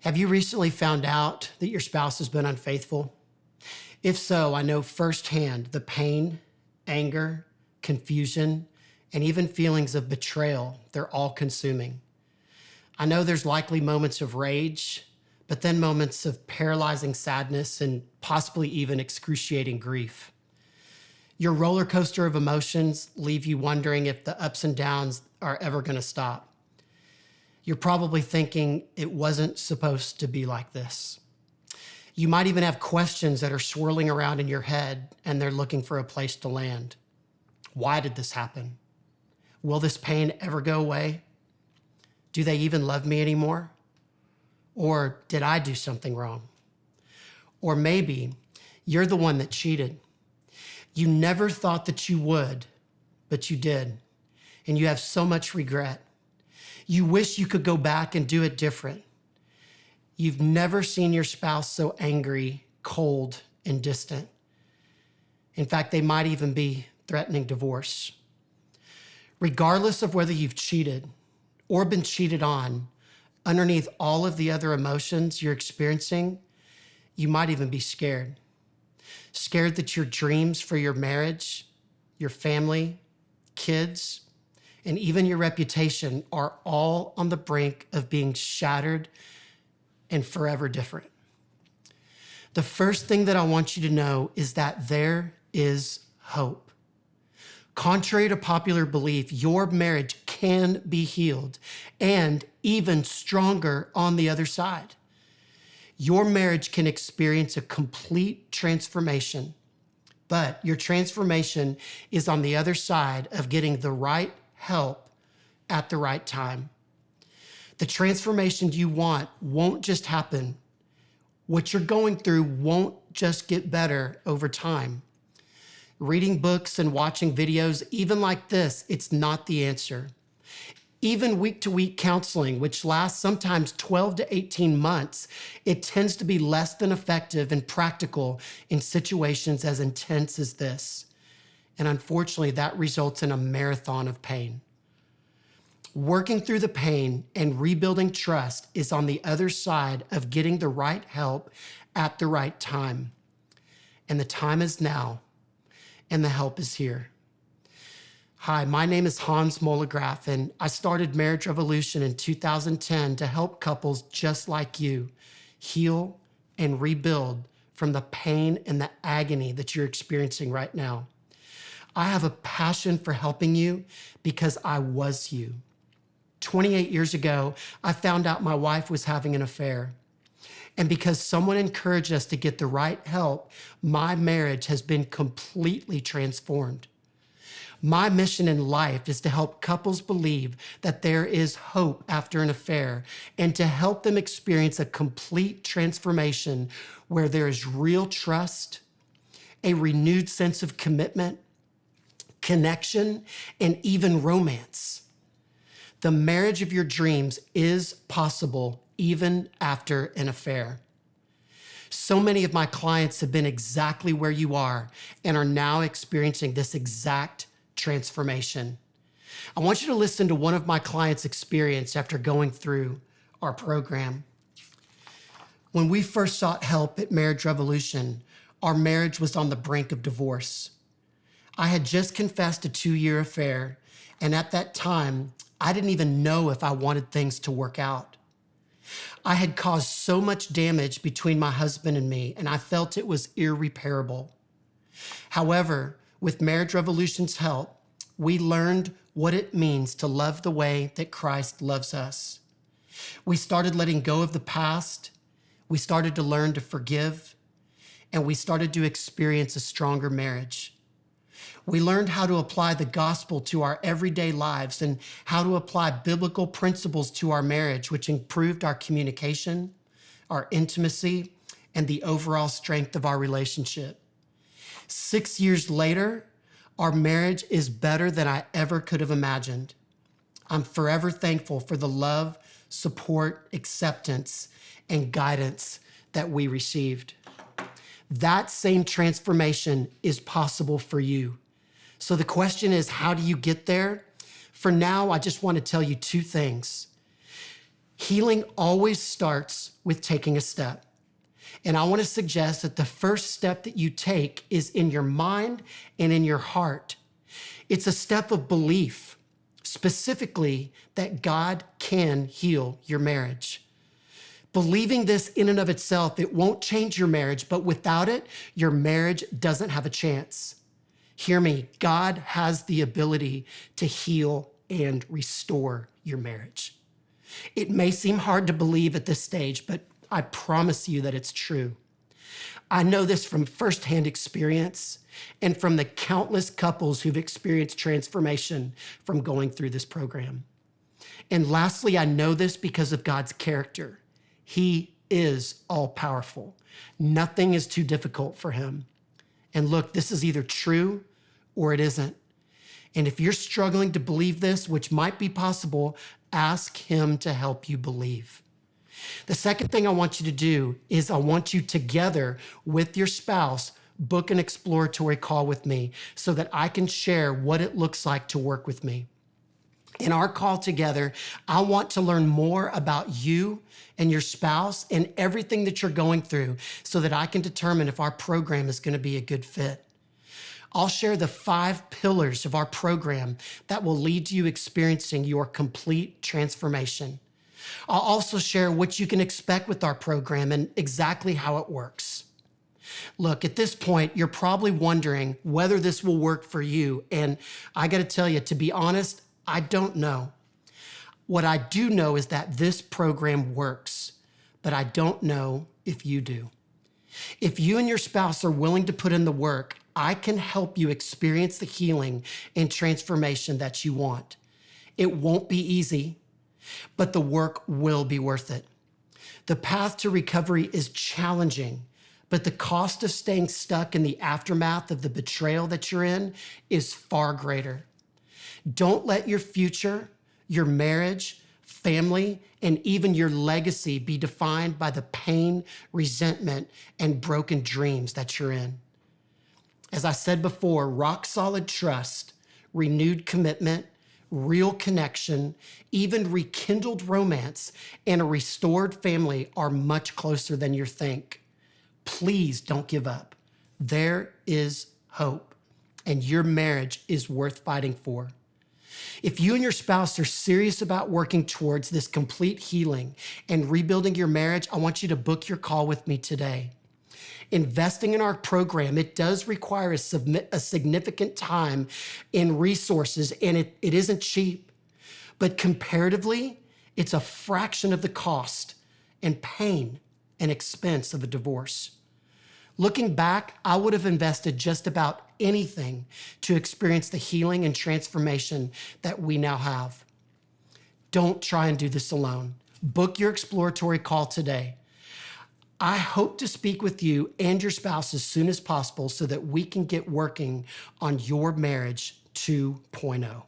Have you recently found out that your spouse has been unfaithful? If so, I know firsthand the pain, anger, confusion, and even feelings of betrayal they're all consuming. I know there's likely moments of rage, but then moments of paralyzing sadness and possibly even excruciating grief. Your roller coaster of emotions leave you wondering if the ups and downs are ever going to stop. You're probably thinking it wasn't supposed to be like this. You might even have questions that are swirling around in your head and they're looking for a place to land. Why did this happen? Will this pain ever go away? Do they even love me anymore? Or did I do something wrong? Or maybe you're the one that cheated. You never thought that you would, but you did. And you have so much regret. You wish you could go back and do it different. You've never seen your spouse so angry, cold, and distant. In fact, they might even be threatening divorce. Regardless of whether you've cheated or been cheated on, underneath all of the other emotions you're experiencing, you might even be scared. Scared that your dreams for your marriage, your family, kids, and even your reputation are all on the brink of being shattered and forever different. The first thing that I want you to know is that there is hope. Contrary to popular belief, your marriage can be healed and even stronger on the other side. Your marriage can experience a complete transformation, but your transformation is on the other side of getting the right help at the right time. The transformation you want won't just happen. What you're going through won't just get better over time. Reading books and watching videos, even like this, it's not the answer. Even week-to-week counseling, which lasts sometimes 12 to 18 months, it tends to be less than effective and practical in situations as intense as this. And unfortunately, that results in a marathon of pain. Working through the pain and rebuilding trust is on the other side of getting the right help at the right time. And the time is now, and the help is here. Hi, my name is Hans Mollegraf, and I started Marriage Revolution in 2010 to help couples just like you heal and rebuild from the pain and the agony that you're experiencing right now. I have a passion for helping you because I was you. 28 years ago, I found out my wife was having an affair. And because someone encouraged us to get the right help, my marriage has been completely transformed. My mission in life is to help couples believe that there is hope after an affair and to help them experience a complete transformation where there is real trust, a renewed sense of commitment, connection, and even romance. The marriage of your dreams is possible even after an affair. So many of my clients have been exactly where you are and are now experiencing this exact transformation. I want you to listen to one of my clients' experience after going through our program. When we first sought help at Marriage Revolution, our marriage was on the brink of divorce. I had just confessed a 2-year affair, and at that time, I didn't even know if I wanted things to work out. I had caused so much damage between my husband and me, and I felt it was irreparable. However, with Marriage Revolution's help, we learned what it means to love the way that Christ loves us. We started letting go of the past, we started to learn to forgive, and we started to experience a stronger marriage. We learned how to apply the gospel to our everyday lives and how to apply biblical principles to our marriage, which improved our communication, our intimacy, and the overall strength of our relationship. 6 years later, our marriage is better than I ever could have imagined. I'm forever thankful for the love, support, acceptance, and guidance that we received. That same transformation is possible for you. So the question is, how do you get there? For now, I just want to tell you 2 things. Healing always starts with taking a step. And I want to suggest that the first step that you take is in your mind and in your heart. It's a step of belief, specifically that God can heal your marriage. Believing this in and of itself, it won't change your marriage, but without it, your marriage doesn't have a chance. Hear me, God has the ability to heal and restore your marriage. It may seem hard to believe at this stage, but I promise you that it's true. I know this from firsthand experience and from the countless couples who've experienced transformation from going through this program. And lastly, I know this because of God's character. He is all-powerful. Nothing is too difficult for him. And look, this is either true or it isn't. And if you're struggling to believe this, which might be possible, ask him to help you believe. The second thing I want you to do is I want you together with your spouse, book an exploratory call with me so that I can share what it looks like to work with me. In our call together, I want to learn more about you and your spouse and everything that you're going through so that I can determine if our program is going to be a good fit. I'll share the 5 pillars of our program that will lead to you experiencing your complete transformation. I'll also share what you can expect with our program and exactly how it works. Look, at this point, you're probably wondering whether this will work for you. And I got to tell you, to be honest, I don't know. What I do know is that this program works, but I don't know if you do. If you and your spouse are willing to put in the work, I can help you experience the healing and transformation that you want. It won't be easy, but the work will be worth it. The path to recovery is challenging, but the cost of staying stuck in the aftermath of the betrayal that you're in is far greater. Don't let your future, your marriage, family, and even your legacy be defined by the pain, resentment, and broken dreams that you're in. As I said before, rock-solid trust, renewed commitment, real connection, even rekindled romance, and a restored family are much closer than you think. Please don't give up. There is hope, and your marriage is worth fighting for. If you and your spouse are serious about working towards this complete healing and rebuilding your marriage, I want you to book your call with me today. Investing in our program, it does require a significant time and resources, and it isn't cheap. But comparatively, it's a fraction of the cost and pain and expense of a divorce. Looking back, I would have invested just about anything to experience the healing and transformation that we now have. Don't try and do this alone. Book your exploratory call today. I hope to speak with you and your spouse as soon as possible so that we can get working on your marriage 2.0.